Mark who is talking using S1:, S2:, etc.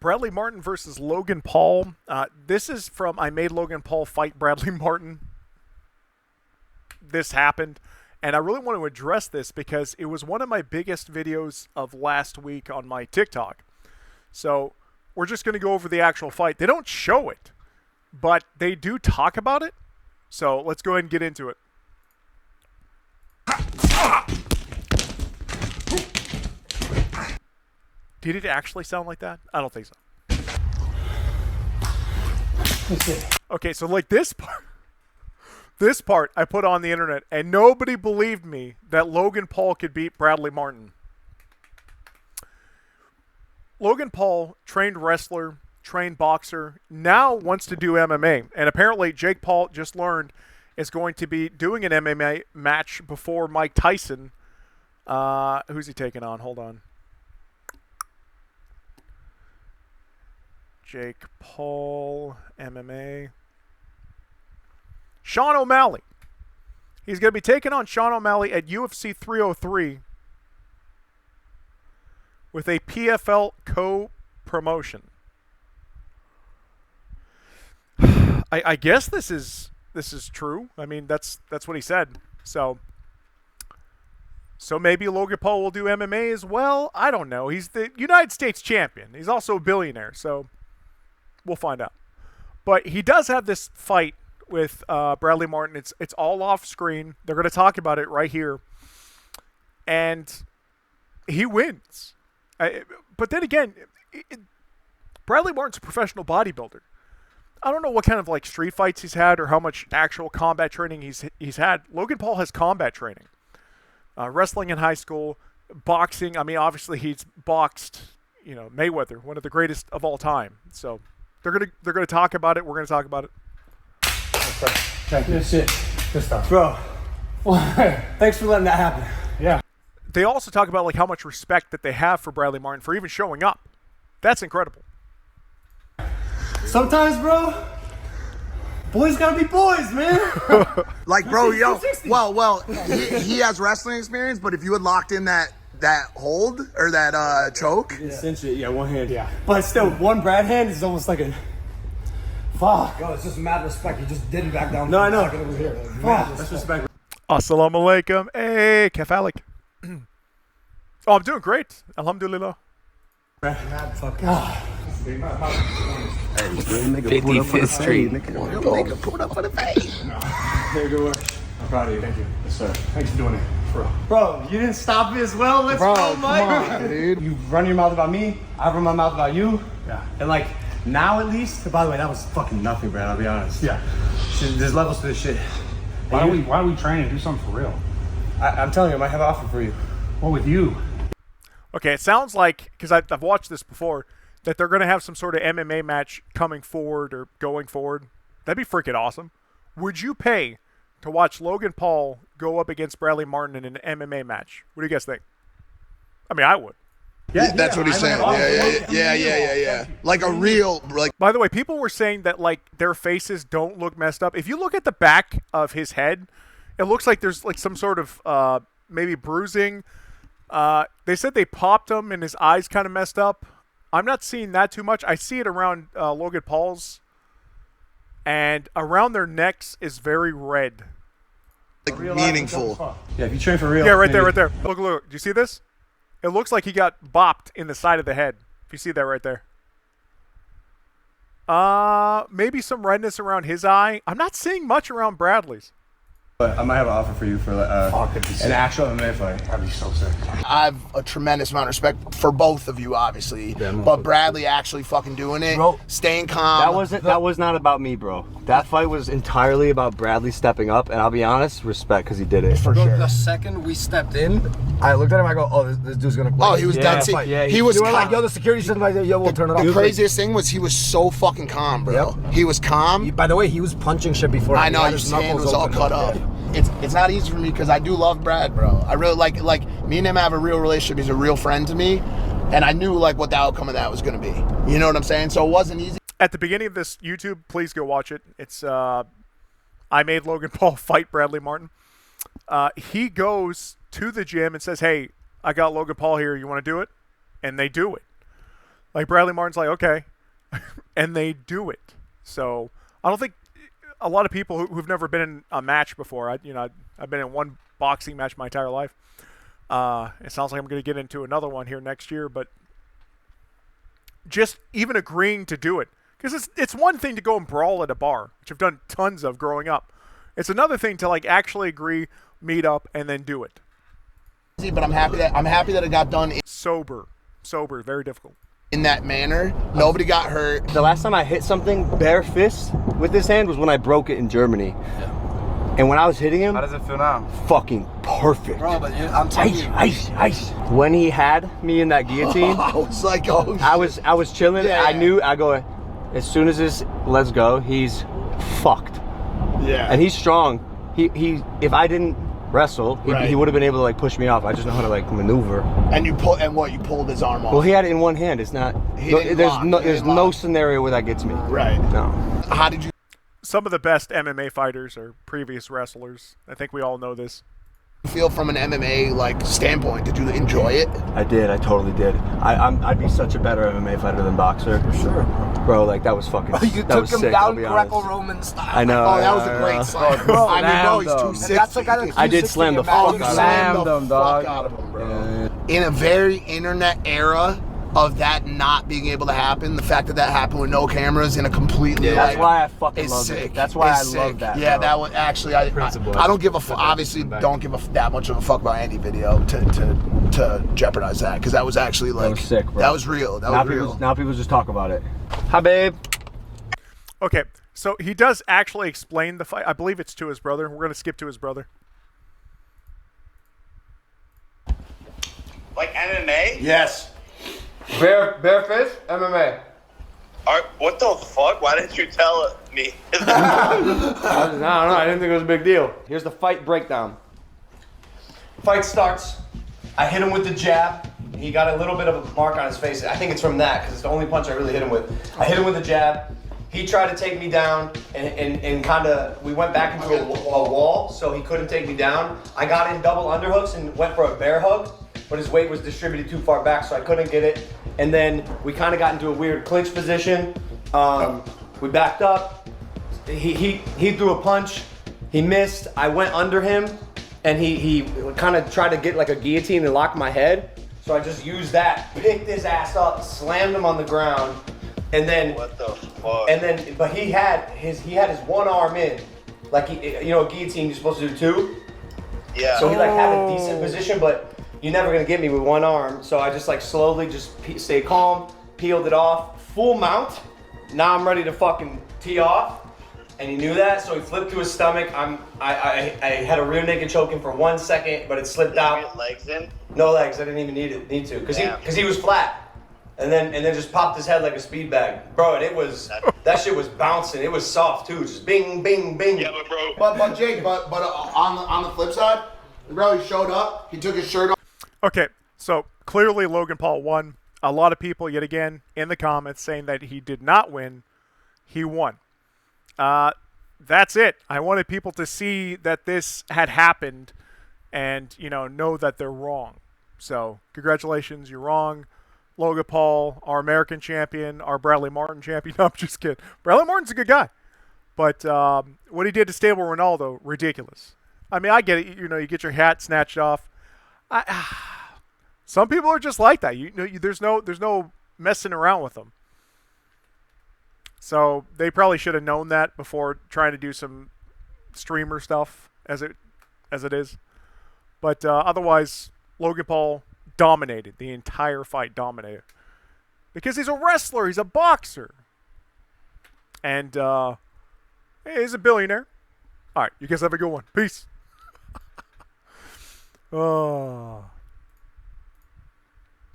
S1: Bradley Martyn versus Logan Paul. This is from I Made Logan Paul Fight Bradley Martyn. This happened, and I really want to address this because it was one of my biggest videos of last week on my TikTok. So we're just going to go over the actual fight. They don't show it, but they do talk about it. So let's go ahead and get into it. Did it actually sound like that? I don't think so. Okay, so like this part I put on the internet, and nobody believed me that Logan Paul could beat Bradley Martyn. Logan Paul, trained wrestler, trained boxer, now wants to do MMA. And apparently Jake Paul, just learned, is going to be doing an MMA match before Mike Tyson. Who's he taking on? Hold on. Jake Paul, MMA. Sean O'Malley. He's going to be taking on Sean O'Malley at UFC 303 with a PFL co-promotion. I guess this is true. I mean, that's what he said. So maybe Logan Paul will do MMA as well. I don't know. He's the United States champion. He's also a billionaire, so we'll find out. But he does have this fight with Bradley Martyn. It's all off screen. They're going to talk about it right here, and he wins. But then again, Bradley Martyn's a professional bodybuilder. I don't know what kind of like street fights he's had or how much actual combat training he's had. Logan Paul has combat training, wrestling in high school, boxing. I mean, obviously he's boxed, Mayweather, one of the greatest of all time. So they're gonna talk about it. We're gonna talk about it.
S2: Check this shit. Good stuff, bro. Well, thanks for letting that happen. Yeah.
S1: They also talk about like how much respect that they have for Bradley Martyn for even showing up. That's incredible.
S2: Sometimes, bro, boys gotta be boys, man.
S3: Like, bro, well, he has wrestling experience, but if you had locked in that hold or that choke,
S2: Essentially, yeah, one hand, yeah. But still, one Brad hand is almost like a fuck.
S4: Yo, it's just mad respect. You just didn't back down.
S2: No, I know.
S4: Over here.
S2: That's respect.
S1: Assalamu alaikum. Hey, kefalik. Oh, I'm doing great. Alhamdulillah.
S2: Mad fucking.
S5: 55th Street.
S3: nigga, put up for the face.
S2: Very good work. I'm proud of you. Thank you. Yes, sir. Thanks for doing it. Bro, you didn't stop me as well. Let's go, Mike.
S3: Come on, dude.
S2: You run your mouth about me. I run my mouth about you.
S4: Yeah.
S2: And like, now at least, by the way, that was fucking nothing, Brad. I'll be honest.
S4: Yeah.
S2: There's levels to this shit.
S4: Why don't we train and do something for real?
S2: I'm telling you, I might have an offer for you.
S4: What with you?
S1: Okay, it sounds like, because I've watched this before, that they're going to have some sort of MMA match coming forward or going forward. That'd be freaking awesome. Would you pay to watch Logan Paul go up against Bradley Martyn in an MMA match? What do you guys think? I mean, I would.
S3: Yeah, that's what he's saying. Yeah. Like a real, like.
S1: By the way, people were saying that like their faces don't look messed up. If you look at the back of his head, it looks like there's like some sort of maybe bruising. They said they popped him and his eyes kind of messed up. I'm not seeing that too much. I see it around Logan Paul's, and around their necks is very red.
S3: Like meaningful.
S2: Yeah, if you train for real.
S1: Yeah, right there. Look. Do you see this? It looks like he got bopped in the side of the head. If you see that right there. Maybe some redness around his eye. I'm not seeing much around Bradley's.
S2: But I might have an offer for you for an actual MMA fight.
S4: That'd be so sick.
S3: I have a tremendous amount of respect for both of you, obviously. But Bradley actually fucking doing it,
S6: Bro,
S3: staying calm.
S6: That was not about me, bro. That fight was entirely about Bradley stepping up, and I'll be honest, respect, because he did it.
S3: For sure.
S4: The second we stepped in, I looked at him. I go, "Oh, this dude's gonna."
S3: Oh, he was dead.
S6: Yeah,
S3: he was
S4: You were
S3: calm.
S4: like, "Yo, the security system like, yo, we'll turn it off."
S3: The craziest thing was he was so fucking calm, bro.
S4: Yep.
S3: He was calm.
S4: By the way, he was punching shit before.
S3: I know,
S4: He had
S3: his
S4: knuckles
S3: hand was all
S4: open.
S3: cut up. It's not easy for me because I do love Brad, bro. I really like me and him have a real relationship. He's a real friend to me, and I knew like what the outcome of that was gonna be. You know what I'm saying? So it wasn't easy.
S1: At the beginning of this YouTube, please go watch it. It's I Made Logan Paul Fight Bradley Martyn. He goes to the gym and says, "Hey, I got Logan Paul here. You want to do it?" And they do it. Like Bradley Martin's like, okay, and they do it. So I don't think a lot of people who've never been in a match before. I've been in one boxing match my entire life. It sounds like I'm going to get into another one here next year, but just even agreeing to do it, because it's one thing to go and brawl at a bar, which I've done tons of growing up. It's another thing to like actually agree, meet up, and then do it.
S3: But I'm happy that it got done
S1: Sober, very difficult.
S3: in that manner. Nobody got hurt.
S6: The last time I hit something bare fist with this hand was when I broke it in Germany. And when I was hitting him,
S4: How does it feel now?
S6: fucking perfect.
S3: Bro, but I'm telling you.
S6: Ice. When he had me in that guillotine,
S3: I was like, oh,
S6: I was chilling.
S3: Yeah,
S6: I
S3: yeah.
S6: knew, I go, as soon as this lets go, he's fucked.
S3: yeah.
S6: And he's strong. He if I didn't wrestle,
S3: Right.
S6: he would have been able to like push me off. I just know how to like maneuver.
S3: And you pulled his arm off.
S6: Well, he had it in one hand. It's not.
S3: He didn't lock. He
S6: There's
S3: didn't
S6: no
S3: lock.
S6: scenario where that gets me.
S3: Right.
S6: No.
S3: How did you
S1: Some of the best MMA fighters are previous wrestlers. I think we all know this.
S3: feel from an MMA like standpoint? Did you enjoy it?
S6: I did. I totally did. I'd be such a better MMA fighter than boxer. For sure, bro. Like that was fucking.
S4: You
S6: that
S4: took
S6: was
S4: him
S6: sick,
S4: down
S6: I'll be honest.
S4: Greco-Roman style.
S6: I know.
S3: Oh, that was a great slam.
S4: Bro,
S3: I mean, bro, he's
S4: slammed him.
S3: 260.
S4: That's the guy that's
S6: I did
S4: 260
S6: slam the
S4: and
S6: fuck
S4: Madden
S6: out of him.
S4: slammed him, dog.
S3: Fuck out of him, bro. In a very internet era of that not being able to happen, the fact that happened with no cameras in a completely
S6: That's why I fucking
S3: is
S6: love
S3: sick.
S6: it. That's why I
S3: It's
S6: love
S3: sick.
S6: that.
S3: Yeah,
S6: bro.
S3: that was actually I don't give a obviously don't give that much of a fuck about any video to jeopardize that, because that was actually like
S6: was sick, bro.
S3: that was real. That was real.
S6: Now people just talk about it. Hi, babe.
S1: Okay, so he does actually explain the fight. I believe it's to his brother. We're going to skip to his brother.
S7: Like MMA?
S3: Yes.
S4: Bare fist, MMA.
S7: What the fuck? Why didn't you tell me?
S4: I don't know. I didn't think it was a big deal. Here's the fight breakdown. Fight starts. I hit him with the jab. He got a little bit of a mark on his face. I think it's from that, because it's the only punch I really hit him with. I hit him with the jab. He tried to take me down, and kind of, we went back into a wall, so he couldn't take me down. I got in double underhooks and went for a bear hug, but his weight was distributed too far back, so I couldn't get it. And then we kind of got into a weird clinch position. We backed up. He threw a punch. He missed. I went under him, and he kind of tried to get like a guillotine and lock my head. So I just used that, picked his ass up, slammed him on the ground, and then
S7: What the fuck?
S4: but he had his one arm in, like a guillotine you're supposed to do two.
S7: Yeah.
S4: So he like had a decent position, but you're never gonna get me with one arm. So I just like slowly stay calm, peeled it off, full mount. Now I'm ready to fucking tee off, and he knew that, so he flipped to his stomach. I had a rear naked choke him for 1 second, but it slipped
S7: Did you
S4: out.
S7: get legs in?
S4: No legs. I didn't even need to, because he was flat, and then just popped his head like a speed bag, bro. And that shit was bouncing. It was soft too, just bing, bing, bing.
S7: Yeah, but bro.
S3: But Jake, but on the flip side, bro, he showed up. He took his shirt off.
S1: Okay, so clearly Logan Paul won. A lot of people, yet again, in the comments saying that he did not win. He won. That's it. I wanted people to see that this had happened and, know that they're wrong. So, congratulations, you're wrong. Logan Paul, our American champion, our Bradley Martyn champion. No, I'm just kidding. Bradley Martyn's a good guy. But what he did to Stable Ronaldo, ridiculous. I mean, I get it. You get your hat snatched off. Some people are just like that. There's no messing around with them. So they probably should have known that before trying to do some streamer stuff as it is. But otherwise, Logan Paul dominated the entire fight. Dominated because he's a wrestler. He's a boxer, and he's a billionaire. All right, you guys have a good one. Peace. Oh.